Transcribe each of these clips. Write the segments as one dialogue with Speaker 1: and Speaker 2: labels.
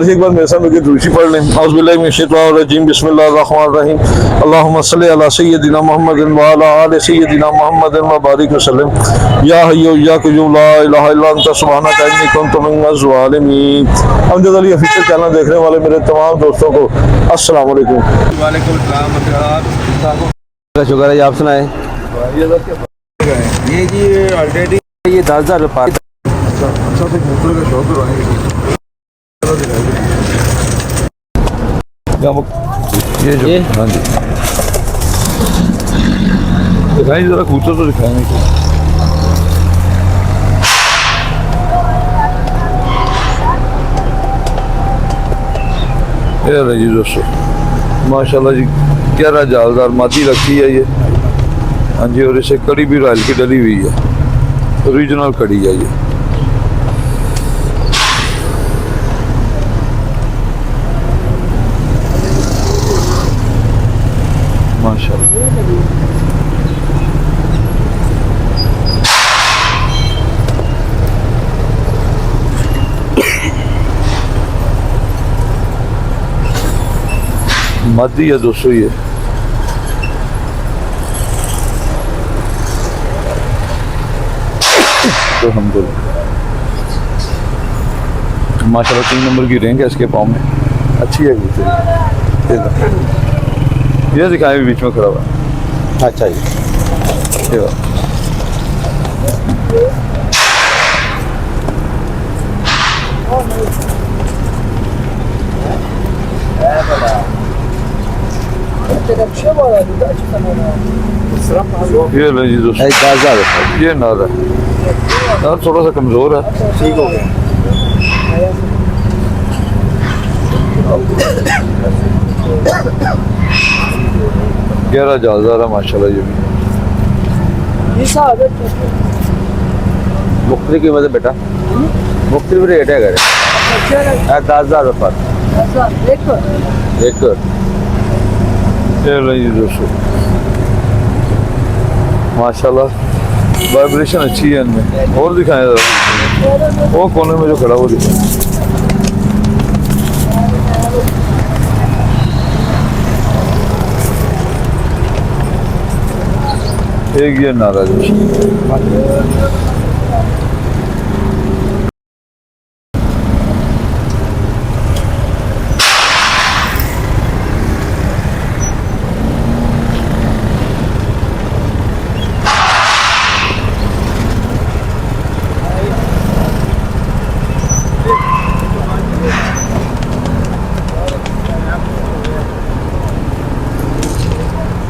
Speaker 1: एक बार मेरे साथ मिलकर दुरूशी पढ़ लें। औज़ुबिल्लाहि मिनश्शैतानिर्रजीम बिस्मिल्लाहिर्रहमानिर्रहीम अल्लाहुम्मा सल्लि अला सय्यिदिना मुहम्मदिन व अला आलि सय्यिदिना मुहम्मदिन व बारिक वसल्लम या हय्यु या क़य्यूम ला इलाहा इल्ला अंता सुब्हानका इन्नी कुन्तु मिनज़ ज़ालिमीन। अमजद अली ऑफिशियल चैनल देखने वाले मेरे तमाम दोस्तों को अस्सलाम वालेकुम।
Speaker 2: वालेकुम सलाम।
Speaker 3: शुक्र है जी, आप सुनाए।
Speaker 2: ये जी ऑलरेडी
Speaker 3: ये 10,000 रुपये
Speaker 1: अच्छा तो कबूतर का शौक करवाएंगे ये जो हाँ जी दिखाएं जरा कबूतर तो दिखाएंगे ये रही जी दोस्तों माशाल्लाह जी 11 जालदार मादी रखी है ये। हाँ जी और इसे कड़ी भी रॉयल की डली हुई है, ओरिजिनल कड़ी है ये। माशाल्लाह मादी है दोस्तों ये। तो माशाल्लाह 3 नंबर की रेंज है इसके पाँव में, अच्छी है ये दिखाए भी बीच में खड़ा हुआ।
Speaker 3: अच्छा जी,
Speaker 1: ये ले जी दोस्तों
Speaker 3: 10,000 रुपये।
Speaker 1: ये नार है, नार थोड़ा सा कमज़ोर है।
Speaker 2: ठीक हो गया।
Speaker 1: 11 जालदार है माशाल्लाह ये भी।
Speaker 3: मुख्तलिफ कीमत है बेटा, मुख्तलिफ रेट है घर 10,000 रुपये एक।
Speaker 1: ये ले जी दोस्तों माशाल्लाह वाइब्रेशन अच्छी है इनमें। और दिखाएं जरा वो कोने में जो खड़ा वो दिखाएं। एक ये नारा दोस्तों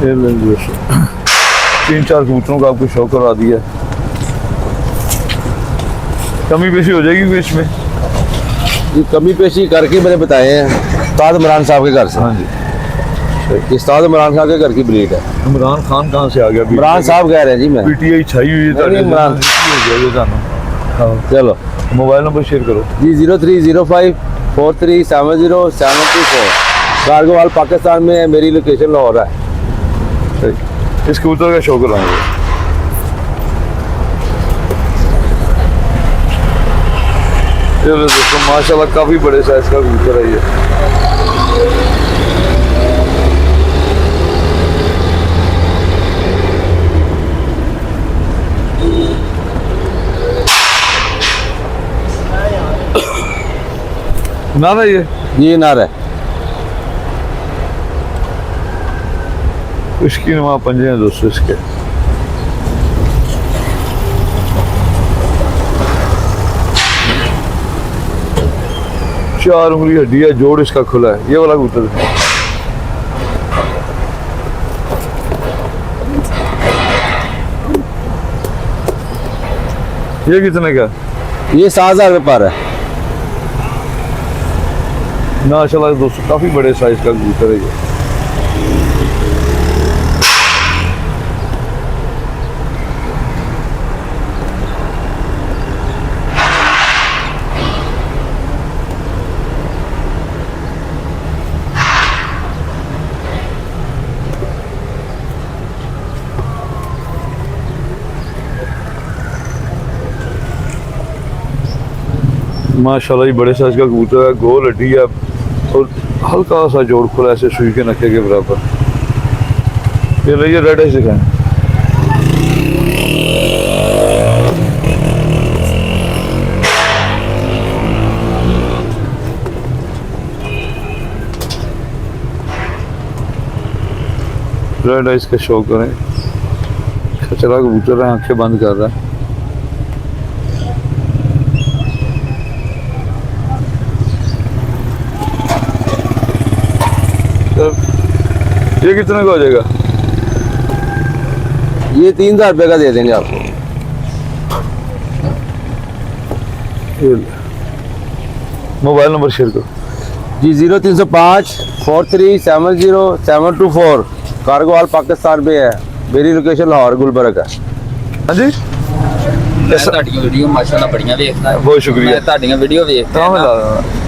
Speaker 1: ये ले दोस्तों 3-4 कबूतरों का आपको शौक करा दिया। कमी पेशी हो जाएगी बीच में।
Speaker 3: ये कमी पेशी करके मैंने बताए हैं उस्ताद इमरान साहब के घर से।
Speaker 1: हाँ जी
Speaker 3: उस्ताद इमरान खान के घर की ब्रीड है।
Speaker 1: इमरान खान कहाँ से आ गया?
Speaker 3: इमरान साहब कह रहे हैं जी मैं।
Speaker 1: पीटीआई छाई हुई है
Speaker 3: नहीं, इमरान।
Speaker 1: हाँ
Speaker 3: चलो
Speaker 1: मोबाइल नंबर शेयर करो
Speaker 3: जी 0305437074 कारगोवाल पाकिस्तान में है। मेरी लोकेशन लाहौर है।
Speaker 1: इस कबूतर का शौक कराएंगे। ये दोस्तों माशाल्लाह काफी बड़े साइज का कबूतर है ये। ना
Speaker 3: ये नार है।
Speaker 1: इसकी नुमा पंजे हैं दोस्तों इसके। चार उंगली हड्डी है, जोड़ इसका खुला है। ये वाला कबूतर ये कितने का?
Speaker 3: ये 7,000 रुपये पर है।
Speaker 1: माशाल्लाह दोस्तों काफी बड़े साइज का कबूतर है ये। माशाल्लाह ये बड़े साइज का कबूतर है, गोल हड्डी है और हल्का सा जोड़ खुला ऐसे सुई के नखे के बराबर। ये रही रेड आइज दिखाएं। रेड आइज का शो करें। खचरा कबूतर है, आंखें बंद कर रहा है। ये कितने का हो जाएगा?
Speaker 3: ये 3000 रुपये का दे देंगे आपको।
Speaker 1: मोबाइल नंबर शेयर करो
Speaker 3: जी 0305 4370 724। कार्गोवाल पाकिस्तान में है। मेरी लोकेशन लाहौर गुलबर्ग है।
Speaker 1: हाँ जी
Speaker 4: मैं ਤੁਹਾਡੀਆਂ ਵੀਡੀਓ ਮਾਸ਼ਾਅੱਲਾ ਬੜੀਆਂ ਵੇਖਦਾ
Speaker 1: बहुत शुक्रिया।
Speaker 4: ਮੈਂ ਤੁਹਾਡੀਆਂ ਵੀਡੀਓ ਵੇਖਦਾ
Speaker 1: कहाँ मिला?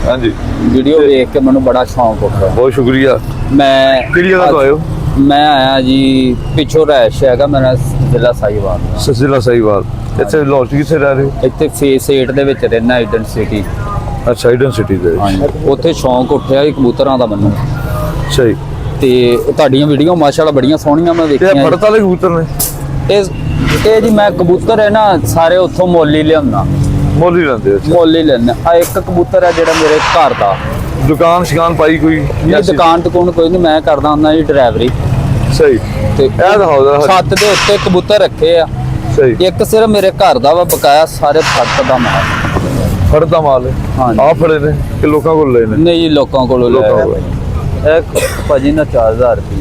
Speaker 1: हाँ जी
Speaker 4: ਵੀਡੀਓ ਵੇਖ ਕੇ ਮੈਨੂੰ ਬੜਾ ਸ਼ੌਂਕ ਉੱਠਦਾ
Speaker 1: बहुत शुक्रिया।
Speaker 4: ਮੈਂ
Speaker 1: ਕਿਹੜੀ ਜਗ੍ਹਾ ਤੋਂ ਆਏ ਹੋ?
Speaker 4: ਮੈਂ ਆਇਆ ਜੀ ਪਿੱਛੋਂ ਰਹਿਸ਼ ਹੈਗਾ ਮੇਰਾ ਜ਼ਿਲ੍ਹਾ ਸਾਹੀਵਾਲ
Speaker 1: जिला साहिवाल। ਇੱਥੇ ਲਾਹੌਰ ਚ ਕਿੱਥੇ ਰਹਿ ਰਹੇ ਹੋ?
Speaker 4: ਇੱਥੇ ਫੇਸ 8 ਦੇ ਵਿੱਚ ਰਹਿਣਾ ਆਈਡਨ ਸਿਟੀ
Speaker 1: ਅੱਛਾ ਈਡਨ ਸਿਟੀ ਦੇ ਵਿੱਚ।
Speaker 4: ਹਾਂਜੀ ਉੱਥੇ ਸ਼ੌਂਕ ਉੱਠਿਆ ਇਹ ਕਬੂਤਰਾਂ ਦਾ ਮੈਨੂੰ
Speaker 1: ਸਹੀ।
Speaker 4: ਤੇ ਤੁਹਾਡੀਆਂ ਵੀਡੀਓ ਮਾਸ਼ਾਅੱਲਾ ਬੜੀਆਂ ਸੋਹਣੀਆਂ ਮੈਂ
Speaker 1: ਤੇ
Speaker 4: ਵੇਖੀਆਂ
Speaker 1: ਫੜਤ ਵਾਲੇ ਕਬੂਤਰ ਨੇ?
Speaker 4: ਇਹ ਜੀ ਮੈਂ ਕਬੂਤਰ ਹੈ ਨਾ ਸਾਰੇ ਉੱਥੋਂ ਮੁੱਲ ਹੀ ਲਿਆਉਣਾ
Speaker 1: ਮੁੱਲ ਹੀ ਲੈਂਦੇ ਹੋ?
Speaker 4: ਮੁੱਲ ਹੀ ਲੈਣਾ ਆ ਇੱਕ ਕਬੂਤਰ ਹੈ ਜਿਹੜਾ ਮੇਰੇ ਘਰ ਦਾ
Speaker 1: ਦੁਕਾਨ ਸ਼ਿਕਾਨ ਪਾਈ ਕੋਈ?
Speaker 4: ਇਹ ਦੁਕਾਨ ਕੋਈ ਨਹੀਂ ਮੈਂ ਕਰਦਾ ਹੁੰਦਾ ਜੀ ਡਰਾਈਵਰੀ
Speaker 1: ਸਹੀ।
Speaker 4: ਤੇ
Speaker 1: ਇਹ ਦਿਖਾਓ ਜ਼ਰਾ।
Speaker 4: ਛੱਤ ਦੇ ਉੱਤੇ ਕਬੂਤਰ ਰੱਖੇ ਆ
Speaker 1: ਸਹੀ।
Speaker 4: ਇੱਕ ਸਿਰਫ ਮੇਰੇ ਘਰ ਦਾ ਵਾ ਬਕਾਇਆ ਸਾਰੇ ਫੱਟ ਦਾ ਮਾਲ
Speaker 1: ਫੜਤ ਦਾ ਮਾਲ ਹੈ?
Speaker 4: ਹਾਂਜੀ।
Speaker 1: ਆਹ ਫੜੇ ਨੇ ਕਿ ਲੋਕਾਂ ਕੋਲ ਲਏ ਨੇ?
Speaker 4: ਨਹੀਂ ਜੀ ਲੋਕਾਂ ਕੋਲੋਂ
Speaker 1: ਲੋਕਾਂ
Speaker 4: ਲਿਆ
Speaker 1: ਕੋਲ।
Speaker 4: ਇਹ ਭਾਜੀ ਨਾ 4000 ਰੁਪਏ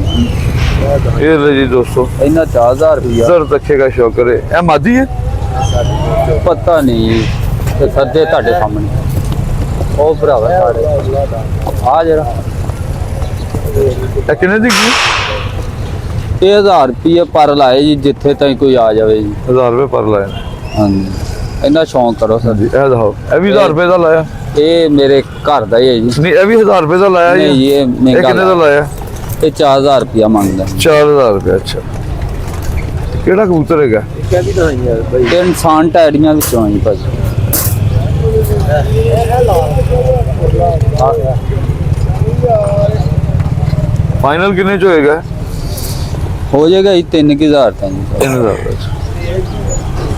Speaker 1: ਇਹ ਲੈ ਜੀ ਦੋਸਤੋ,
Speaker 4: ਇਹਨਾਂ 4000 ਰੁਪਏ
Speaker 1: ਜ਼ਰ ਰੱਖੇਗਾ ਸ਼ੌਕਰ ਹੈ। ਇਹ ਮਾਦੀ ਹੈ?
Speaker 4: ਪਤਾ ਨਹੀਂ ਜੀ ਤੇ ਸੱਦੇ ਤੁਹਾਡੇ ਸਾਹਮਣੇ ਉਹ ਭਰਾਵਾ ਸਾਡੇ ਆ ਜਰਾ
Speaker 1: ਇਹ ਕਿੰਨੇ ਦੀ ਕੀ?
Speaker 4: ਇਹ 1000 ਰੁਪਏ ਪਰ ਲਾਏ ਜੀ ਜਿੱਥੇ ਤਾਈਂ ਕੋਈ ਆ ਜਾਵੇ ਜੀ
Speaker 1: 1000 ਰੁਪਏ ਪਰ ਲਾਏ ਨੇ।
Speaker 4: ਹਾਂਜੀ ਇੰਨਾ ਸ਼ੌਂਕ ਕਰੋ ਸਰ
Speaker 1: ਜੀ ਇਹ ਦਿਖਾਓ। ਇਹ ਵੀ 1000 ਰੁਪਏ ਦਾ ਲਾਇਆ?
Speaker 4: ਇਹ ਮੇਰੇ ਘਰ ਦਾ ਹੀ ਹੈ ਜੀ
Speaker 1: ਨਹੀਂ ਇਹ ਵੀ 1000 ਰੁਪਏ ਦਾ ਲਾਇਆ
Speaker 4: ਨਹੀਂ ਜੀ, ਇਹ ਮਹਿੰਗਾ
Speaker 1: ਇਹ ਕਿੰਨੇ ਦਾ ਲਾਇਆ?
Speaker 4: ਇਹ 4000 ਰੁਪਏ ਮੰਗਦਾ
Speaker 1: 4000 ਰੁਪਏ। ਅੱਛਾ ਕਿਹੜਾ ਕਬੂਤਰ ਹੈਗਾ?
Speaker 4: ਇਹ ਇਨਸਾਨ ਟੈਡੀਆਂ ਵਿੱਚੋਂ ਆਈ ਭਾਜੀ
Speaker 1: ਫਾਈਨਲ ਕਿੰਨੇ ਚ ਹੋਏਗਾ?
Speaker 4: ਹੋ ਜਾਏਗਾ ਜੀ 3000 ਤਾਂ ਜੀ
Speaker 1: 3000।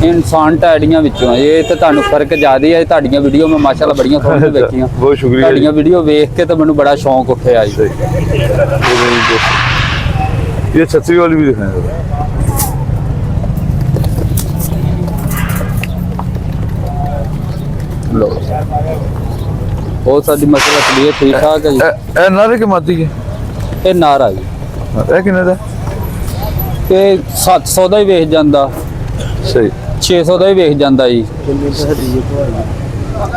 Speaker 4: ਇਹ ਇਨਸਾਨ ਟੈਡੀਆਂ ਵਿੱਚੋਂ ਆ। ਇਹ ਤੇ ਤੁਹਾਨੂੰ ਫਰਕ ਜ਼ਿਆਦਾ ਹੈ ਤੁਹਾਡੀਆਂ ਵੀਡੀਓ ਮੈਂ ਮਾਸ਼ਾਅੱਲਾ ਬੜੀਆਂ ਸੋਹਣੀਆਂ ਵੇਖੀਆਂ
Speaker 1: ਬਹੁਤ ਸ਼ੁਕਰੀਆ ਜੀ।
Speaker 4: ਤੁਹਾਡੀਆਂ ਵੀਡੀਓ ਵੇਖ ਕੇ ਤਾਂ ਮੈਨੂੰ ਬੜਾ ਸ਼ੌਂਕ ਉੱਠਿਆ ਜੀ
Speaker 1: ये छतरी वाली भी दिखाएं जरा।
Speaker 4: ਲੋ ਉਹ ਸਾਡੀ ਮਸਲਾ ਕਲੀਅਰ ਠੀਕ ਠਾਕ ਹੈ ਜੀ
Speaker 1: ਇਹ ਨਾਰੇ ਕੇ ਮਾਦੀ ਹੈ?
Speaker 4: ਇਹ ਨਾਰਾ ਜੀ
Speaker 1: ਇਹ ਕਿੰਨੇ ਦਾ?
Speaker 4: ਇਹ 700 ਦਾ ਹੀ ਵੇਚ ਜਾਂਦਾ
Speaker 1: ਸਹੀ।
Speaker 4: 600 ਦਾ ਹੀ ਵੇਚ ਜਾਂਦਾ ਜੀ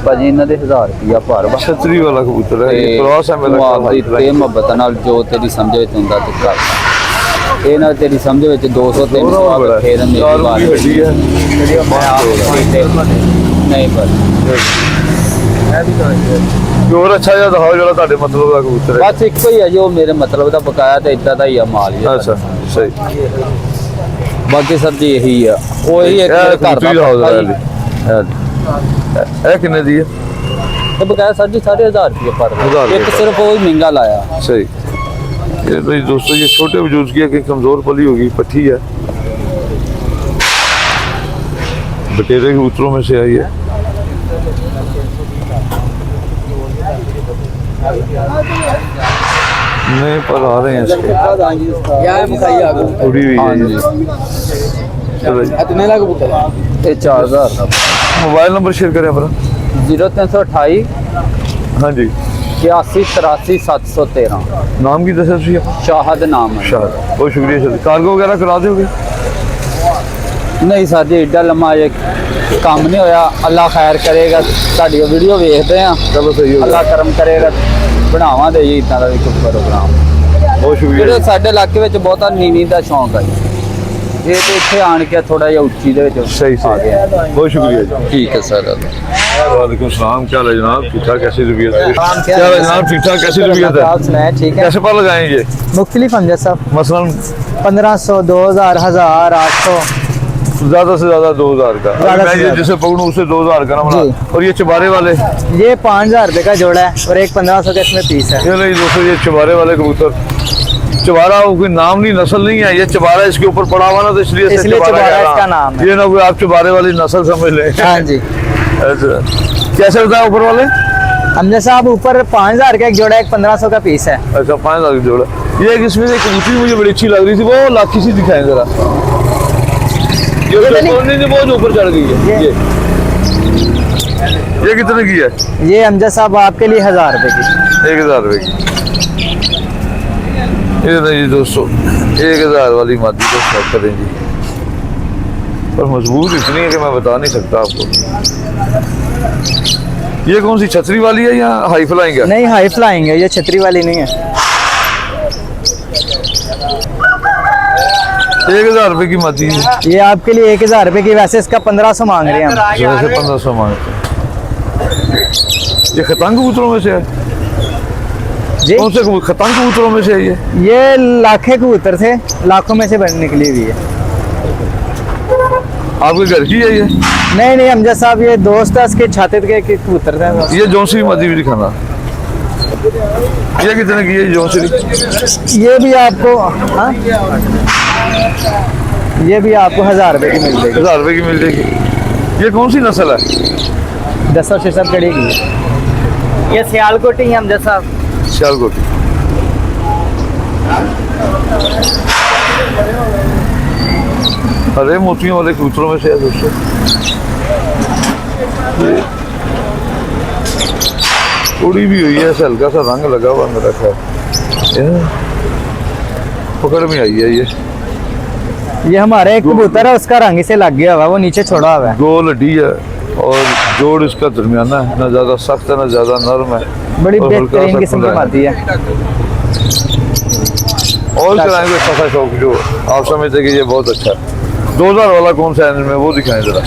Speaker 4: ਭਾਜੀ ਇਹਨਾਂ ਦੇ 1000 ਰੁਪਿਆ ਭਰ ਵਾ
Speaker 1: ਛਤਰੀ ਵਾਲਾ ਕਬੂਤਰ ਹੈ।
Speaker 4: ਤੇ
Speaker 1: ਇਹ ਕ੍ਰਾਸ ਹੈ ਮੇਰਾ
Speaker 4: ਤੂੰ ਆਪਦੀ ਤੇ ਮੁਹੱਬਤ ਨਾਲ ਜੋ ਤੇਰੀ ਸਮਝ ਵਿੱਚ ਹੁੰਦਾ ਤੇ ਕਰ ਇਹ ਨਾਲ ਤੇਰੀ ਸਮਝ ਵਿੱਚ 200 300 ਆ ਫੇਰ ਮੇਰੀ ਬਾਤ
Speaker 1: ਹੱਡੀ ਹੈ।
Speaker 4: ਮੈਂ ਆਪ ਨਹੀਂ ਪਰ
Speaker 1: ਹੋਰ ਅੱਛਾ ਜਿਹਾ ਦਿਖਾਓ ਜਿਹੜਾ ਤੁਹਾਡੇ ਮਤਲਬ ਦਾ ਕਬੂਤਰ ਹੈ।
Speaker 4: ਬਸ ਇੱਕੋ ਹੀ ਹੈ ਜੋ ਮੇਰੇ ਮਤਲਬ ਦਾ ਬਕਾਇਆ ਤੇ ਇਦਾਂ ਦਾ ਹੀ ਆ ਮਾਲ ਹੀ ਆ।
Speaker 1: ਅੱਛਾ ਸਹੀ।
Speaker 4: ਬਾਕੀ ਸਰ ਜੀ ਇਹੀ ਆ ਉਹ ਇਹੀ ਇੱਕ ਮੇਰੇ ਘਰ ਦਾ
Speaker 1: ਇਹ ਕਿੰਨੇ ਦੀ ਹੈ?
Speaker 4: ਤੇ ਬਕਾਇਆ ਸਰ ਜੀ 1000 ਰੁਪਏ ਪਰ
Speaker 1: 1000
Speaker 4: ਇੱਕ ਸਿਰਫ ਉਹ ਹੀ ਮਹਿੰਗਾ ਲਾਇਆ
Speaker 1: सही। ये भाई दोस्तों ये छोटे वजूद की है कि कमजोर पली होगी, पट्टी है, बटेरे के कबूतरों में से आई है। नहीं पर आ रहे हैं इसके उड़ी हुई है ये। चलो जी।
Speaker 4: ਇਹ 4000 ਦਾ
Speaker 1: मोबाइल नंबर शेयर करें अपना।
Speaker 4: 0328
Speaker 1: हाँ जी।
Speaker 4: 81 83 713
Speaker 1: नाम की दस है?
Speaker 4: ਸ਼ਾਹਦ ਨਾਮ ਹੈ
Speaker 1: शायद। बहुत शुक्रिया शायद। कार्गो वगैरह करा दोगे?
Speaker 4: ਨਹੀਂ ਸਰ ਜੀ ਏਡਾ ਲੰਮਾ ਇਹ ਕੰਮ ਨਹੀਂ ਹੋਇਆ ਅੱਲਾ ਖੈਰ ਕਰੇਗਾ ਤੁਹਾਡੀ ਵੀਡੀਓ ਵੇਖਦੇ ਆ
Speaker 1: चलो सही हो
Speaker 4: ਅੱਲਾ
Speaker 1: गया।
Speaker 4: ਕਰਮ ਕਰੇਗਾ ਬਣਾਵਾਂਗੇ ਜੀ ਇਦਾਂ ਦਾ ਵੀ ਕੋਈ ਪ੍ਰੋਗਰਾਮ
Speaker 1: बहुत शुक्रिया।
Speaker 4: ਜਿਹੜੇ ਸਾਡੇ ਇਲਾਕੇ ਵਿੱਚ ਬਹੁਤਾ ਨੀਨੀ ਦਾ ਸ਼ੌਂਕ ਹੈ ਜੀ। ਇਹ ਤੇ ਇੱਥੇ ਆਣ ਕੇ ਥੋੜਾ ਜਿਹਾ ਉੱਚੀ ਦੇ ਵਿੱਚ
Speaker 1: सही
Speaker 4: ਆ ਗਿਆ
Speaker 1: सही। बहुत शुक्रिया जी।
Speaker 4: ਠੀਕ ਹੈ ਸਰ
Speaker 1: वालेकुम सलाम। क्या हाल है जनाब? ठीक ठाक? कैसी तबीयत है? क्या हाल है जनाब? ठीक ठाक? कैसी तबीयत है?
Speaker 5: आप सुनाए ठीक है।
Speaker 1: कैसे पर लगाएंगे?
Speaker 5: मुख्तलिफ हम जैसा
Speaker 1: मसलन
Speaker 5: 1500 2000 1000 800
Speaker 1: ज्यादा से ज्यादा 2000 का।
Speaker 4: ज्यादा
Speaker 1: मैं
Speaker 4: से
Speaker 1: ये
Speaker 4: ज्यादा।
Speaker 1: जिसे पकड़ूं उसे 2000 का ना बना।
Speaker 4: जी।
Speaker 1: और ये चबारे वाले,
Speaker 4: ये 5000 रुपये का जोड़ा है और एक 1500 का इसमें पीस है।
Speaker 1: ये नहीं दोस्तों, ये चबारे वाले कबूतर, चबारा कोई नाम नहीं, नस्ल नहीं है, ये चबारा इसके ऊपर पड़ा हुआ ना, तो इसलिए इसे
Speaker 4: इसलिए चबारा
Speaker 1: कह रहा।
Speaker 4: इसका नाम है।
Speaker 1: ये ना कोई आप चबारे वाली नस्ल समझ लें।
Speaker 4: हाँ जी।
Speaker 1: अच्छा, कैसे होता है ऊपर वाले?
Speaker 4: हमजा साहब ऊपर 5000 का एक जोड़ा है, एक 1500 का पीस है।
Speaker 1: अच्छा, 5000 का जोड़ा। ये एक इसमें से कबूतरी मुझे बड़ी अच्छी लग रही थी, वो लाखी सी दिखाएं जरा। ये नहीं, वो जो ऊपर चढ़ गई है। ये कितने की है?
Speaker 4: ये हमजा साहब आपके लिए 1000 रुपये की।
Speaker 1: 1000 रुपए की। ये नहीं दोस्तों, 1000 वाली मादी को स्टार्ट करें जी, पर मजबूत इतनी है कि मैं बता नहीं सकता आपको। ये कौन सी छतरी वाली है या हाई फ्लाइंग है?
Speaker 4: नहीं, हाई फ्लाइंग है, ये छतरी वाली नहीं है।
Speaker 1: 1000 रुपए की मादी है।
Speaker 4: ये आपके लिए 1000 रुपये की, वैसे इसका 1500 मांग रहे हैं हम।
Speaker 1: जो से 1500 मांगते हैं। ये खतंग कबूतरों में से है?
Speaker 4: जी,
Speaker 1: कौन से खतंग कबूतरों में से है
Speaker 4: ये लाखे कबूतर थे, लाखों में से बन निकली हुई है।
Speaker 1: आपके घर की है ये?
Speaker 4: नहीं नहीं हमजा साहब, ये दोस्त है उसके छाते के कबूतर थे।
Speaker 1: ये जौनसी मादी भी दिखाना। ये कितने की है जौनसी?
Speaker 4: ये भी आपको, हाँ, ये भी आपको 1000 रुपये की मिल जाएगी।
Speaker 1: 1000 रुपए की मिल जाएगी। ये कौन सी नस्ल है?
Speaker 4: 10 से सब कड़ेगी। ये सियालकोटी है हमजा साहब।
Speaker 1: सियालकोटी। अरे मोतियों वाले कबूतरों में से है दोस्तों। ये उड़ी भी हुई है, हल्का सा रंग लगा हुआ मेरा ख्याल, पकड़ में आई है।
Speaker 4: ये हमारे एक कबूतर है, उसका रंग इसे लग गया हुआ, वो नीचे छोड़ा हुआ है।
Speaker 1: गोल हड्डी है और जोड़ इसका दरमियाना है, ना ज्यादा सख्त है ना ज्यादा नरम है।
Speaker 4: बड़ी
Speaker 1: और हल्का
Speaker 4: बेहतरीन
Speaker 1: सा
Speaker 4: किस्म की
Speaker 1: खुला है।
Speaker 4: आती है।
Speaker 1: और कराएंगे सफा शौक जो आप समझते कि ये बहुत अच्छा है। 2000 वाला कौन सा है इनमें, वो दिखाएं जरा।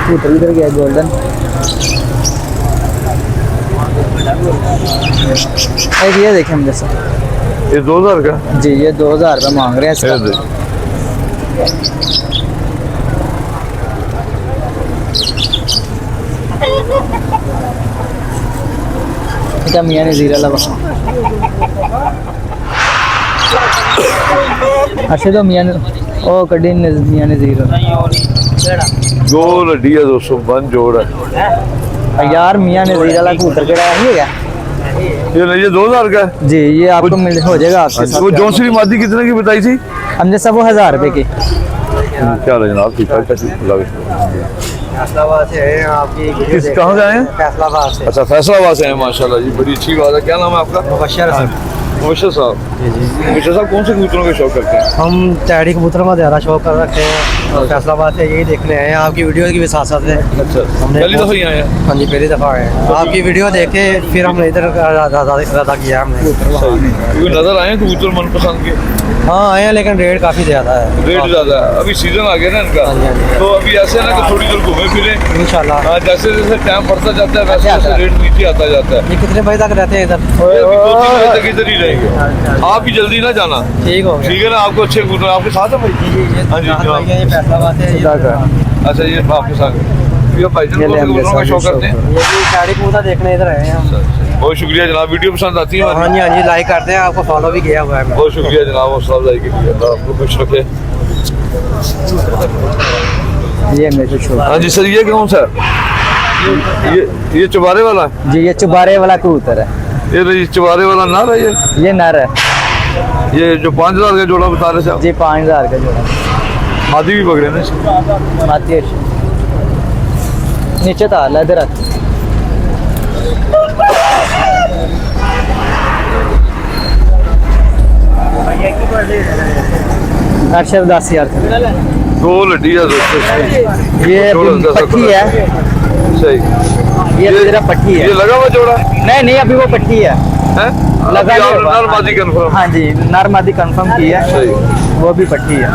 Speaker 4: कबूतर इधर गया गोल्डन। एक ये देखें हम जैसा,
Speaker 1: ये 2000 का
Speaker 4: जी, ये 2000 रुपये मांग रहे हैं इसका।
Speaker 1: ये देख।
Speaker 4: क्या मियाँ ने जीरा लगा। अच्छा, तो मियाँ ने ओ कड़ी मियाँ ने जीरा।
Speaker 1: गोल हड्डी है दोस्तों, बन जोड़ है।
Speaker 4: यार मियाँ ने जीरा लगा कबूतर के रहा है क्या?
Speaker 1: ये नहीं, ये 2000 का है।
Speaker 4: जी, ये आपको मिल हो जाएगा आपके साथ।
Speaker 1: वो जौनसी मादी कितने की बताई थी?
Speaker 4: हम जैसा वो 1000 रुपये की।
Speaker 1: क्या है जनाब, ठीक ठाक
Speaker 2: फैसलाबाद से है आपकी।
Speaker 1: किस कहाँ से आए हैं?
Speaker 2: फैसलाबाद से।
Speaker 1: अच्छा, फैसलाबाद से हैं, माशाल्लाह जी, बड़ी अच्छी बात है। क्या नाम है आपका?
Speaker 2: मुबशर हसन।
Speaker 1: मुबशर साहब। मुबशर साहब कौन से कबूतरों का शौक करते हैं?
Speaker 2: हम टैडी कबूतर में ज़्यादा शौक कर रखे हैं और फैसलाबाद से यही देखने आए हैं, आपकी वीडियो की भी साथ साथ है।
Speaker 1: अच्छा,
Speaker 2: हमने
Speaker 1: पहली दफा ही आए हैं?
Speaker 2: हाँ जी, पहली दफ़ा आए हैं। आपकी वीडियो देखे फिर हमने इधर रदा किया हमने।
Speaker 1: क्योंकि नजर आए हैं कबूतर मनपसंद के?
Speaker 2: हाँ आए हैं, लेकिन रेट काफ़ी ज़्यादा है।
Speaker 1: रेट ज्यादा है, अभी सीजन आ गया ना इनका,
Speaker 2: हाँ जी, हाँ जी।
Speaker 1: तो अभी ऐसे ना कि थोड़ी देर घूमे फिरे।
Speaker 2: इंशाल्लाह।
Speaker 1: हाँ, जैसे जैसे टाइम बढ़ता जाता है वैसे
Speaker 2: आता
Speaker 1: वैसे
Speaker 2: है।
Speaker 1: रेट नीचे आता जाता है।
Speaker 2: ये कितने बजे तक रहते हैं इधर?
Speaker 1: ये अभी 2-3 बजे तक इधर ही रहेंगे। आप भी जल्दी ना जाना,
Speaker 2: ठीक हो गया।
Speaker 1: ठीक है ना? आपको अच्छे कबूतर आपके साथ है भाई? हाँ जी, जनाब।
Speaker 2: ये फैसलाबाद से
Speaker 1: अच्छा, ये आपके साथ। ये भाईजान कौन से कबूतरों का शौक करते हैं?
Speaker 2: ये भी टैडी कबूतर देखने इधर आए हैं हम।
Speaker 1: बहुत शुक्रिया जनाब, वीडियो पसंद आती है
Speaker 2: हाँ
Speaker 1: हमारी?
Speaker 2: जी, हाँ जी, लाइक करते हैं, आपको फॉलो भी किया हुआ है।
Speaker 1: बहुत शुक्रिया जनाब, हौसला अफजाई के लिए, अल्लाह आपको खुश रखे।
Speaker 4: ये मेरे को छोड़।
Speaker 1: हाँ जी सर, ये कौन सा है? ये चुबारे वाला है?
Speaker 4: जी, ये चुबारे वाला कबूतर है।
Speaker 1: ये चुबारे वाला ना रहा
Speaker 4: ये नर है।
Speaker 1: ये जो 5000 का जोड़ा बता रहे थे आप?
Speaker 4: जी, 5000 का जोड़ा।
Speaker 1: मादी भी पकड़े ना इसकी?
Speaker 4: आती है नीचे था इधर। अरशद 10000 का।
Speaker 1: दो लड्डी है दोस्तों इसकी।
Speaker 4: ये
Speaker 1: जोड़ा
Speaker 4: अभी
Speaker 1: 10
Speaker 4: पट्टी है।
Speaker 1: सही।
Speaker 4: ये मेरा पट्टी है।
Speaker 1: ये लगा हुआ जोड़ा
Speaker 4: नहीं नहीं, अभी वो पट्टी है।
Speaker 1: है?
Speaker 4: लगा
Speaker 1: अभी
Speaker 4: नहीं
Speaker 1: आपने
Speaker 4: हुआ।
Speaker 1: नर मादी कंफर्म?
Speaker 4: हाँ जी, नर मादी कंफर्म की है।
Speaker 1: सही।
Speaker 4: वो भी पट्टी है।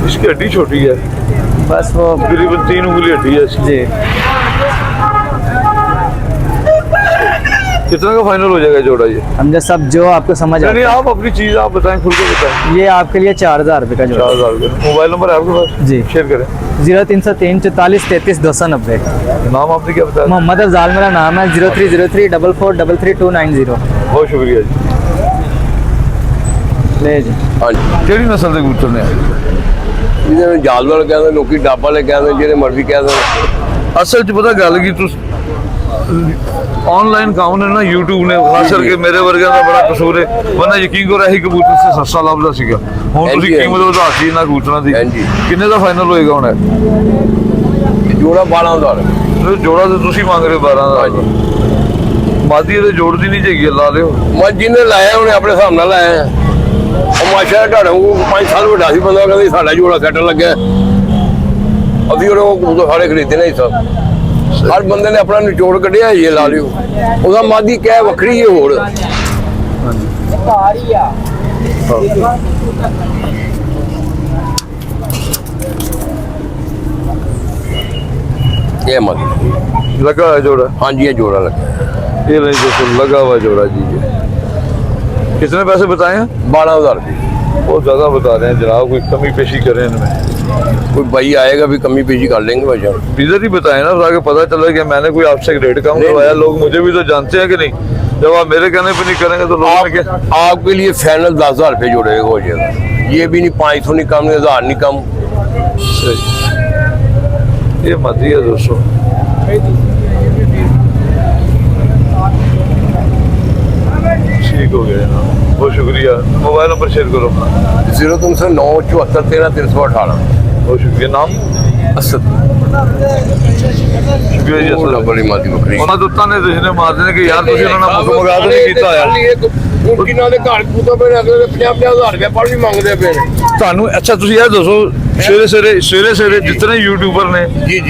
Speaker 1: इसकी हड्डी छोटी है।
Speaker 4: बस वो
Speaker 1: तकरीबन 3 उंगली हड्डी है इसकी।
Speaker 4: जी
Speaker 1: कितना का फाइनल हो जाएगा जोड़ा ये?
Speaker 4: हमने सब जो आपको समझ
Speaker 1: नहीं
Speaker 4: आता
Speaker 1: आप अपनी चीज आप बताएं, खुल के बताएं।
Speaker 4: है ये आपके लिए 4000 रुपये का जोड़ा।
Speaker 1: 4000 रुपये। मोबाइल नंबर है आपके पास?
Speaker 4: जी।
Speaker 1: शेयर करें।
Speaker 4: 0303 44 33 290।
Speaker 1: नाम आपने क्या बताया?
Speaker 4: मोहम्मद अफजाल मेरा नाम है। 0303 4433 290।
Speaker 1: बहुत शुक्रिया जी।
Speaker 4: ले जी
Speaker 3: हाँ जी
Speaker 1: ਕਿਹੜੀ ਨਸਲ ਦੇ ਕਬੂਤਰ ਨੇ?
Speaker 3: ਜਿਹਦੇ ਨੂੰ ਜਾਲਵਰ ਕਹਿੰਦੇ, ਲੋਕੀ ਡੱਬ ਵਾਲੇ ਕਹਿੰਦੇ, ਜਿਹੜੇ ਮਰਜ਼ੀ ਕਹਿੰਦੇ।
Speaker 1: ਅਸਲ 'ਚ ਪਤਾ ਗੱਲ ਕੀ ਤੁਸੀਂ ऑनलाइन काम ने ना YouTube ने खास करके मेरे वर्गे का बड़ा कसूर है, वरना यकीन करो यही कबूतर से सस्ता लभदा सीगा। हुण तुसीं कीमत ਵਧਾਤੀ ना कबूतरां दी। किन्ने दा फाइनल होएगा हुण?
Speaker 3: ਜੋੜਾ 12000
Speaker 1: जोड़ा तो तुसीं मंग रहे हो 12000। मादी दे जोड़ दी नहीं चाहिए, ला लियो।
Speaker 3: ਮੈਂ ਜਿਹਨੇ ਲਾਇਆ ਉਹਨੇ ਆਪਣੇ ਹਿਸਾਬ ਨਾਲ ਲਾਇਆ। ਉਹ ਮਾਸ਼ਾ ਢਾੜੋਂ 5 ਸਾਲ ਵੱਡਾ ਸੀ ਬੰਦਾ, ਕਹਿੰਦਾ ਸਾਡਾ ਜੋੜਾ ਸੈੱਟ ਲੱਗਿਆ। ਅਸੀਂ ਉਹ ਸਾਰੇ ਖਰੀਦੇ ਨੇ ਸਭ। ਹਰ ਬੰਦੇ ਨੇ ਆਪਣਾ ਨਿਚੋੜ ਕੱਢਿਆ, ਇਹ ਲਾ ਲਿਓ। ਉਹਦਾ ਮਾਦੀ ਕਹਿ ਵੱਖਰੀ ਹੈ ਹੋਰ। ਇਹ ਮਾਦੀ
Speaker 1: लगा है जोड़ा?
Speaker 3: हाँ जी, ये जोड़ा लगा।
Speaker 1: ये नहीं दोस्तों, लगा हुआ जोड़ा जी। ये कितने पैसे बताए हैं?
Speaker 3: 12000 रुपये।
Speaker 1: बहुत ज्यादा बता रहे हैं जनाब, कोई कमी पेशी करें इनमें।
Speaker 3: कोई भाई आएगा भी कमी पेशी कर लेंगे भाई साहब।
Speaker 1: इधर ही बताए ना, ताकि पता चले कि मैंने कोई आपसे रेट कम करवाया। लोग मुझे भी तो जानते हैं कि नहीं, जब आप मेरे कहने पे नहीं करेंगे तो लोग क्या?
Speaker 3: आपके लिए फाइनल 10,000 रुपये जोड़ेगा हो जाएगा। ये भी नहीं 500 नहीं कम, 1000 नहीं कम।
Speaker 1: सही। ये मती है दोस्तों। ठीक हो गया जनाब, बहुत शुक्रिया। मोबाइल नंबर शेयर करो अपना।
Speaker 3: 0309 74 13 318।
Speaker 1: बहुत शुक्रिया। नाम?
Speaker 3: असद।
Speaker 1: शुक्रिया जी। असद
Speaker 3: बड़ी मादी बकरी।
Speaker 1: ਉਹਨਾਂ ਦੁੱਤਾਂ ਨੇ ਜਿਸਨੇ ਮਾਰਦੇ ਨੇ ਕਿ ਯਾਰ ਤੁਸੀਂ ਉਹਨਾਂ ਨਾਲ ਮੁੱਖ ਮਗਾ ਨਹੀਂ ਕੀਤਾ ਹੋਇਆ।
Speaker 3: ਕੁੜੀ ਨਾਲ ਦੇ ਘਰ ਕੂਤਾ ਪਏ ਨੇ, ਅਗਲੇ 50,000 ਰੁਪਏ ਪਰ ਵੀ ਮੰਗਦੇ ਪਏ ਨੇ।
Speaker 1: ਤੁਹਾਨੂੰ ਅੱਛਾ ਤੁਸੀਂ ਇਹ ਦੱਸੋ, ਸਵੇਰੇ ਜਿਤਨੇ ਯੂਟਿਊਬਰ ਨੇ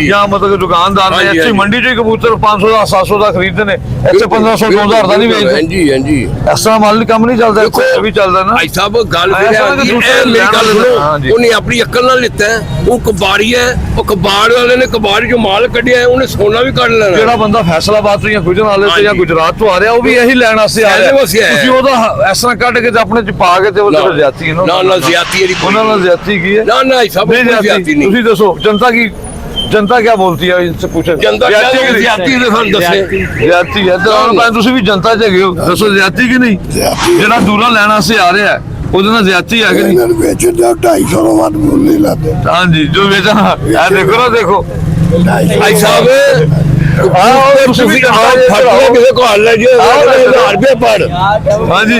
Speaker 1: ਜਾਂ ਮਤਲਬ ਦੁਕਾਨਦਾਰ ਨੇ ਇੱਥੇ ਮੰਡੀ ਚੋਂ ਹੀ ਕਬੂਤਰ 500 ਦਾ 700 ਦਾ ਖਰੀਦਦੇ ਨੇ, ਇੱਥੇ 1500 2000 ਦਾ ਨਹੀਂ ਵੇਚਦੇ।
Speaker 3: ਹਾਂਜੀ ਹਾਂਜੀ,
Speaker 1: ਇਸ ਤਰ੍ਹਾਂ ਮਾਲ ਕੰਮ ਨਹੀਂ ਚੱਲਦਾ, ਇੱਥੇ ਵੀ ਚੱਲਦਾ ਨਾ।
Speaker 3: ਭਾਈ ਸਾਹਿਬ ਗੱਲ ਫਿਰ ਮੇਰੀ ਗੱਲ ਸੁਣੋ, ਉਹਨੇ ਆਪਣੀ ਅਕਲ ਨਾਲ ਲਿੱਤਾ ਹੈ। ਉਹ ਕਬਾੜੀ ਹੈ, ਉਹ ਕਬਾੜ ਵਾਲੇ ਨੇ ਕਬਾੜ ਚੋਂ ਮਾਲ ਕੱਢਿਆ ਹੈ, ਉਹਨੇ ਸੋਨਾ ਵੀ ਕੱਢ ਲੈਣਾ।
Speaker 1: ਜਿਹੜਾ ਬੰਦਾ ਫੈਸਲਾਬਾਦ ਤੋਂ ਜਾਂ ਗੁਜਰਾਤ ਤੋਂ ਜਾਂ ਗੁਜਰਾਤ ਤੋਂ ਆ ਰਿਹਾ, ਉਹ ਵੀ ਇਹੀ ਲੈਣ ਵਾਸਤੇ ਆ ਰਿਹਾ। ਤੁਸੀਂ ਉਹਦਾ ਇਸ ਤਰ੍ਹਾਂ ਕੱਢ ਕੇ ਤੇ ਆਪਣੇ ਚ ਪਾ ਕੇ ਤੇ ਉਹ ਜ਼ਿਆਦਤੀ ਹੈ
Speaker 3: ਨਾ ਨਾ ਜ਼ਿਆਦਤੀ ਇਹਦੀ
Speaker 1: ਉਹਨਾਂ ਨਾਲ ਜ਼ਿਆਦਤੀ ਕੀ ਹੈ?
Speaker 3: ਨਾ ਨਾ ਸਭ ਜ਼ਿਆਦਤੀ ਨਹੀਂ।
Speaker 1: ਤੁਸੀਂ ਦੱਸੋ जनता क्या बोलती है इनसे पूछे?
Speaker 3: जनता
Speaker 1: ज्यादती है। ਤੁਸੀਂ ਵੀ ਜਨਤਾ ਚ ਹੈਗੇ ਹੋ, ਦੱਸੋ ਜ਼ਿਆਦਤੀ ਕਿ ਨਹੀਂ? ਜਿਹੜਾ ਦੂਰਾ ਲੈਣ ਵਾਸਤੇ ਆ ਰਿਹਾ ਹੈ ਉਹਦੇ ਨਾਲ ਜ਼ਿਆਦਤੀ ਹੈ ਕਿ ਨਹੀਂ?
Speaker 5: ਵੇਚਣ ਦਾ 250 ਤੋਂ ਵੱਧ ਮੁੱਲ ਨਹੀਂ ਲਾਦੇ।
Speaker 1: ਹਾਂਜੀ, ਜੋ ਵੇਚਣਾ ਇਹ ਦੇਖੋ ਨਾ, ਦੇਖੋ
Speaker 3: ਭਾਈ ਸਾਹਿਬ
Speaker 1: ਤੁਸੀਂ ਵੀ
Speaker 3: ਕਿਸੇ को हाल ले 1000 रुपये पर।
Speaker 1: हाँ जी,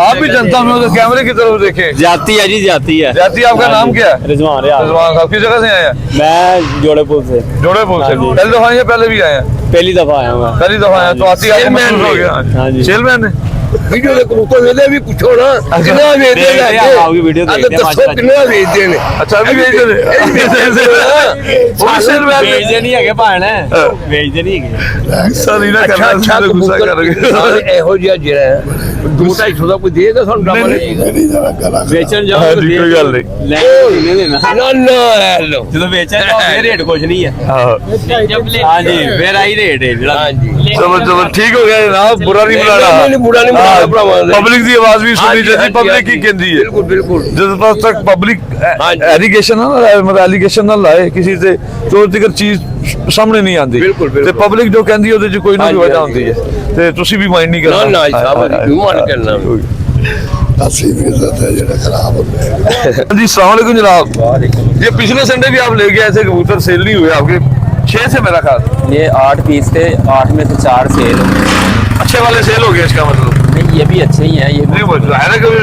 Speaker 1: आप भी जनता में उधर कैमरे की तरफ देखें।
Speaker 6: जाती है जी, जाती है।
Speaker 1: जाती, आपका नाम क्या है?
Speaker 6: रिजवान रियाज।
Speaker 1: रिजवान साहब किस जगह से आए हैं?
Speaker 6: मैं जोड़ेपुर से।
Speaker 1: जोड़ेपुर से। पहली दफा आए हैं, पहले भी आए हैं?
Speaker 6: पहली दफा आया हूँ मैं।
Speaker 1: पहली दफा आए हैं, तो आती आती महसूस हो गया।
Speaker 6: हाँ जी।
Speaker 1: सेलमैन है।
Speaker 3: वीडियो ਦੇ ਕਬੂਤਰ ਵੇਦੇ ਵੀ ਪੁੱਛੋ ਨਾ ਕਿੰਨਾ ਵੇਚਦੇ ਨੇ।
Speaker 6: आपकी वीडियो देखते हैं
Speaker 3: ਦੱਸੋ
Speaker 6: माशाल्लाह।
Speaker 3: ਕਿੰਨਾ ਵੇਚਦੇ ਨੇ।
Speaker 1: अच्छा अभी भेज दे सेलमैन
Speaker 6: भेजते नहीं है भाण भेजते नहीं है।
Speaker 1: गुस्सा नहीं ना करना,
Speaker 3: ਅੱਛਾ
Speaker 1: गुस्सा कर रहे
Speaker 3: ਇਹੋ ਜਿਹਾ ਜਿਹੜਾ 200-250 ਦਾ ਕੋਈ ਦੇਗਾ ਸਾਨੂੰ ਡਬਲ
Speaker 5: ਮੇਰੀ ਜਰਾ ਗਲਾ
Speaker 6: बेचन
Speaker 1: हाँ
Speaker 6: जाओ
Speaker 1: जी, कोई गल नहीं।
Speaker 6: नहीं देना
Speaker 3: ਨਾ ਨਾ ਲੋ।
Speaker 6: जो बेचन जाओ फिर रेट कुछ नहीं है।
Speaker 1: हाँ
Speaker 6: हाँ जी, फिर आई रेट है जरा।
Speaker 3: ਹਾਂਜੀ
Speaker 1: चलो चलो ठीक हो गया जनाब, बुरा नहीं बुलाना।
Speaker 3: नहीं, बुरा नहीं बुलाना, भरावां दे।
Speaker 1: पब्लिक की आवाज भी सुननी
Speaker 3: हाँ जी,
Speaker 1: चाहिए।
Speaker 3: हाँ जी,
Speaker 1: पब्लिक
Speaker 3: हाँ
Speaker 1: की
Speaker 3: जी।
Speaker 1: कहती है
Speaker 3: बिल्कुल बिल्कुल।
Speaker 1: जब तक पब्लिक
Speaker 3: हाँ जी।
Speaker 1: एलिगेशन ना मतलब एलिगेशन ना लाए किसी से, तो तक चीज सामने नहीं आती।
Speaker 3: बिल्कुल, बिल्कुल।
Speaker 1: ते पब्लिक जो कहती है ਉਹਦੇ ਚ ਕੋਈ ਨਾ
Speaker 3: हाँ
Speaker 1: ਕੋਈ
Speaker 3: जी,
Speaker 1: वजह
Speaker 3: हाँ
Speaker 1: ਹੁੰਦੀ
Speaker 3: जी।
Speaker 1: है, ਤੇ ਤੁਸੀਂ ਵੀ ਮਾਈंड नहीं
Speaker 3: ਨਾ
Speaker 1: करना।
Speaker 3: ਨਾ ਸਾਹਿਬ ਕਿਉਂ ਮਨ ਕਰਨਾ।
Speaker 5: 80% है जेड़ा खराब होते हैं।
Speaker 1: जी अस्सलाम वालेकुम जनाब। ये पिछले संडे भी आप ले गए ऐसे कबूतर, सेल नहीं हुए आपके 6 से मेरा ख्याल।
Speaker 6: ये 8 पीस थे, 8 में से 4 सेल।
Speaker 1: अच्छे वाले सेल हो गए इसका मतलब?
Speaker 6: नहीं, ये भी अच्छे ही हैं। ये
Speaker 1: नहीं वो है ना कभी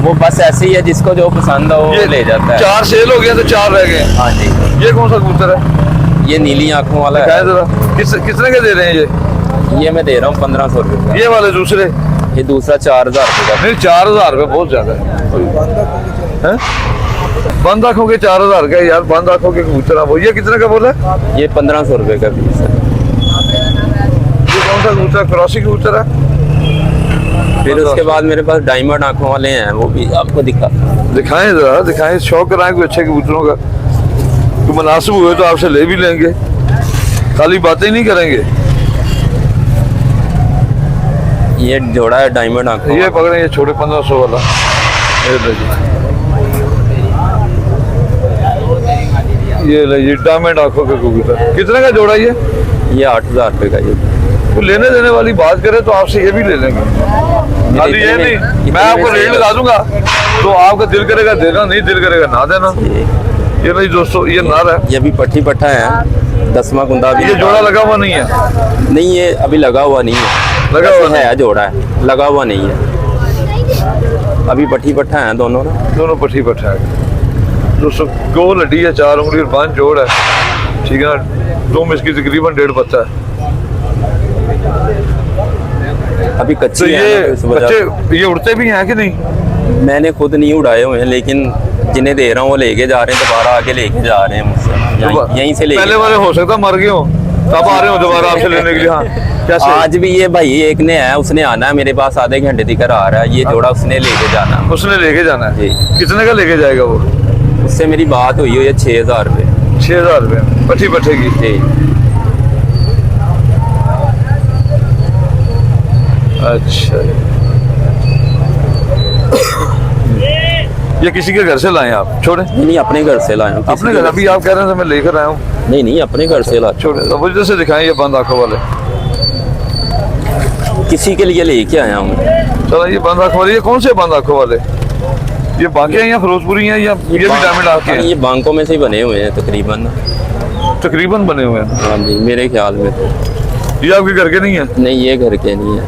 Speaker 6: वो बस ऐसे ही है, जिसको जो पसंद हो वो ले जाता है।
Speaker 1: 4 सेल हो गए तो 4 रह गए।
Speaker 6: हाँ जी,
Speaker 1: ये कौन सा कबूतर है?
Speaker 6: ये नीली आंखों वाला
Speaker 1: दिखाए
Speaker 6: है।
Speaker 1: जरा, कितने के दे रहे हैं
Speaker 6: ये मैं दे रहा हूँ 1500 रुपये का।
Speaker 1: ये वाले दूसरे?
Speaker 6: ये दूसरा 4000 रुपये का।
Speaker 1: नहीं 4000 रुपये बहुत ज्यादा है। बंद आंखों के 4000 का यार, बंद आंखों के कबूतर वो। ये कितने का बोला?
Speaker 6: ये 1500 रुपये का पीस है।
Speaker 1: ये कौन सा कबूतर? क्रॉसी कबूतर है।
Speaker 6: फिर उसके बाद मेरे पास डायमंड आंखों वाले हैं, वो भी आपको दिखा।
Speaker 1: दिखाएं जरा, दिखाएं, शौक कराएं कोई अच्छे कबूतरों का। तो मुनासिब हुए तो आपसे ले भी लेंगे, खाली बातें नहीं करेंगे।
Speaker 6: ये जोड़ा है डायमंड आंखों
Speaker 1: ये पकड़े, ये छोटे 1500 वाला, ये ले जी। ये ले जी डायमंड आंखों के कबूतर। कितने का जोड़ा ये?
Speaker 6: ये 8000 रुपये का। ये
Speaker 1: तो लेने देने वाली बात करें तो आपसे ये भी ले लेंगे, खाली ये नहीं मैं आपको रेट लगा दूंगा तो आपका दिल करेगा देना, नहीं दिल करेगा ना देना। ये नहीं दोस्तों, ये नार है,
Speaker 6: ये अभी पट्टी पट्टा है, 10वां कुंदा भी
Speaker 1: ये जोड़ा लगा हुआ नहीं है।
Speaker 6: नहीं, ये अभी लगा हुआ नहीं है,
Speaker 1: लगा हुआ
Speaker 6: है जोड़ा है, लगा हुआ नहीं है, अभी पट्टी पट्टा है दोनों ना।
Speaker 1: दोनों पट्टी पट्टा है दोस्तों। गो लड्डी है, 4 उंगली और 5 जोड़ है, ठीक है ना। तुम इसकी तकरीबन 1.5 पत्ता है।
Speaker 6: अभी
Speaker 1: तो
Speaker 6: कच्ची
Speaker 1: ये
Speaker 6: है ना, तो इस वजह से-
Speaker 1: बच्चे ये उड़ते भी हैं कि नहीं?
Speaker 6: मैंने खुद नहीं उड़ाए हुए हैं, लेकिन जिन्हें दे रहा हूँ वो लेके जा रहे हैं, दोबारा आके लेके जा रहे हैं मुझसे, यहीं से लेके।
Speaker 1: पहले वाले हो सकता मर गए हो, तब आ रहे हो दोबारा आपसे लेने के लिए। हाँ कैसे?
Speaker 6: आज भी ये भाई एक ने है, उसने आना है मेरे पास, आधे घंटे दिखकर आ रहा है, ये जोड़ा उसने लेके जाना है।
Speaker 1: उसने लेके जाना है।
Speaker 6: जी।
Speaker 1: कितने का लेके जाएगा वो?
Speaker 6: उससे मेरी बात हुई है 6000 रुपये।
Speaker 1: 6000 रुपये पट्टी पट्टे की।
Speaker 6: जी।
Speaker 1: अच्छा, ये किसी के घर से लाए आप? छोड़े,
Speaker 6: नहीं अपने घर से लाया हूँ।
Speaker 1: अपने घर? अभी आप कह रहे थे मैं लेकर आया हूँ।
Speaker 6: नहीं अपने घर से लाया।
Speaker 1: छोड़े, अब वजह से दिखाएं ये बंद आंखों वाले।
Speaker 6: किसी के लिए लेके आया हूँ।
Speaker 1: चलो ये बंद आंखों वाले, ये कौन से बंद आंखों वाले? ये बाकी हैं या फिरोजपुरी हैं या ये भी डायमंड आंखें हैं?
Speaker 6: ये बांकों में से ही बने हुए हैं तकरीबन।
Speaker 1: तकरीबन बने हुए हैं।
Speaker 6: हाँ जी, मेरे ख्याल में तो।
Speaker 1: ये आपके घर के नहीं है?
Speaker 6: नहीं, ये घर के नहीं है।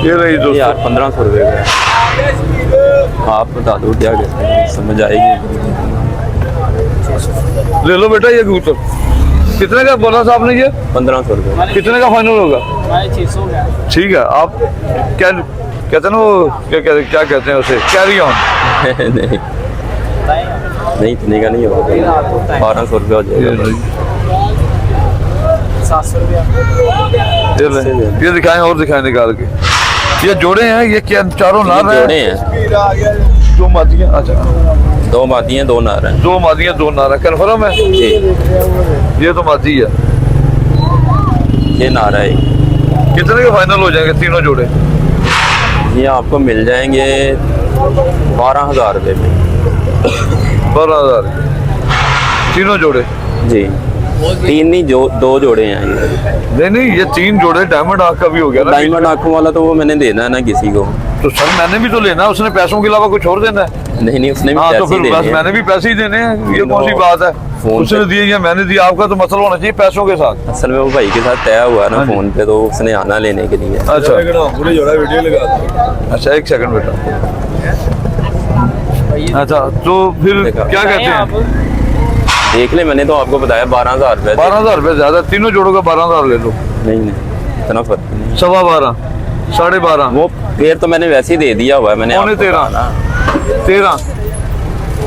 Speaker 1: ये रही
Speaker 6: ये
Speaker 1: दोस्तों।
Speaker 6: यार 1500 रुपये का है। आप बता दो क्या कहते हैं, समझ आएगी।
Speaker 1: ले लो बेटा ये कबूतर। कितने का बोला था आपने ये?
Speaker 6: 1500 रुपये।
Speaker 1: कितने का फाइनल होगा? ठीक है। आप क्या कहते हैं ना वो, क्या कहते हैं उसे, कैरी ऑन।
Speaker 6: नहीं इतने का नहीं होगा, 1200 रुपये हो जाएगा।
Speaker 1: ये दिखाएं और दिखाएं निकाल के। ये जोड़े हैं, ये क्या चारों नार हैं?
Speaker 6: जोड़े हैं,
Speaker 1: 2 मादियाँ। अच्छा,
Speaker 6: 2 मादी हैं 2 नार हैं।
Speaker 1: 2 मादियाँ 2 नार है, कन्फर्म है?
Speaker 6: जी,
Speaker 1: ये तो मादी है।
Speaker 6: ये नारा है।
Speaker 1: कितने के फाइनल हो जाएंगे तीनों जोड़े?
Speaker 6: ये आपको मिल जाएंगे 12000 रुपये में।
Speaker 1: 12000 तीनों जोड़े?
Speaker 6: जी, 3 नहीं 2 जोड़े हैं ये।
Speaker 1: नहीं ये 3 जोड़े डायमंड आंख का भी हो गया ना।
Speaker 6: डायमंड आंखों वाला तो वो मैंने देना है ना किसी को।
Speaker 1: तो सर मैंने भी तो लेना है, उसने पैसों के अलावा कुछ और देना है।
Speaker 6: नहीं उसने भी
Speaker 1: हाँ तो
Speaker 6: पैसे
Speaker 1: फिर
Speaker 6: देने
Speaker 1: बस
Speaker 6: हैं।
Speaker 1: मैंने भी पैसे ही देने हैं, ये कौन सी बात है?
Speaker 6: फोन
Speaker 1: उसने
Speaker 6: पे।
Speaker 1: दिए या मैंने दिया, आपका तो मसला होना चाहिए पैसों के साथ।
Speaker 6: असल में वो भाई के साथ तय हुआ ना
Speaker 1: हाँ जी।
Speaker 6: फोन पे, तो उसने आना लेने के लिए।
Speaker 1: अच्छा अच्छा, 1 सेकंड बेटा। अच्छा तो फिर क्या कहते हैं?
Speaker 6: देख ले, मैंने तो आपको बताया 12000 रुपये।
Speaker 1: 12000 रुपये ज्यादा, तीनों जोड़ों का 12000 ले लो।
Speaker 6: नहीं इतना फर्क नहीं।
Speaker 1: 12.5 12.5
Speaker 6: वो पेड़ तो मैंने वैसे ही दे दिया हुआ है, मैंने
Speaker 1: पौने
Speaker 6: आपको
Speaker 1: 13
Speaker 6: बताया ना।
Speaker 1: 13।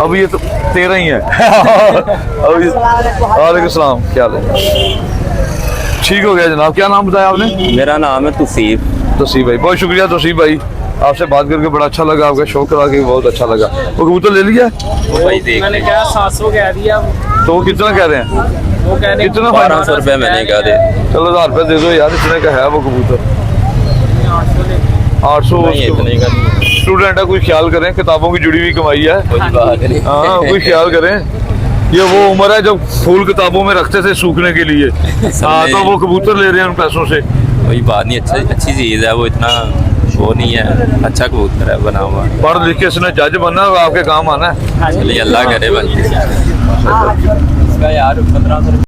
Speaker 1: अब ये तो 13 ही है। अभी वालेकुम सलाम, क्या हाल है? ठीक हो गया जनाब। क्या नाम बताया आपने?
Speaker 6: मेरा नाम है तौसीफ।
Speaker 1: तौसीफ भाई, बहुत शुक्रिया तौसीफ भाई, आपसे बात करके बड़ा अच्छा लगा, आपका शौक करा के बहुत अच्छा लगा। वो कबूतर ले लिया?
Speaker 6: वो भाई देख
Speaker 7: मैंने कहा 700 कह दिया,
Speaker 1: तो वो कितना कह रहे हैं?
Speaker 7: वो कहने
Speaker 1: कितना
Speaker 6: 1200 रुपये मैंने कहा दे।
Speaker 1: चलो 1000 रुपये दे दो यार, इतने का है वो कबूतर। 800
Speaker 6: नहीं इतने का नहीं,
Speaker 1: स्टूडेंट है, कोई ख्याल करें, किताबों की जुड़ी हुई कमाई है।
Speaker 6: कोई बात नहीं।
Speaker 1: हाँ कोई ख्याल करें, ये वो उम्र है जब फूल किताबों में रखते थे सूखने के लिए। हाँ तो वो कबूतर ले रहे हैं उन पैसों से।
Speaker 6: कोई बात नहीं, अच्छी चीज़ है वो, इतना वो नहीं है, अच्छा कबूतर है बना हुआ।
Speaker 1: पढ़ लिख के इसने जज बनना है, आपके काम आना है।
Speaker 6: चलिए अल्लाह करे बनती।
Speaker 7: यार 1500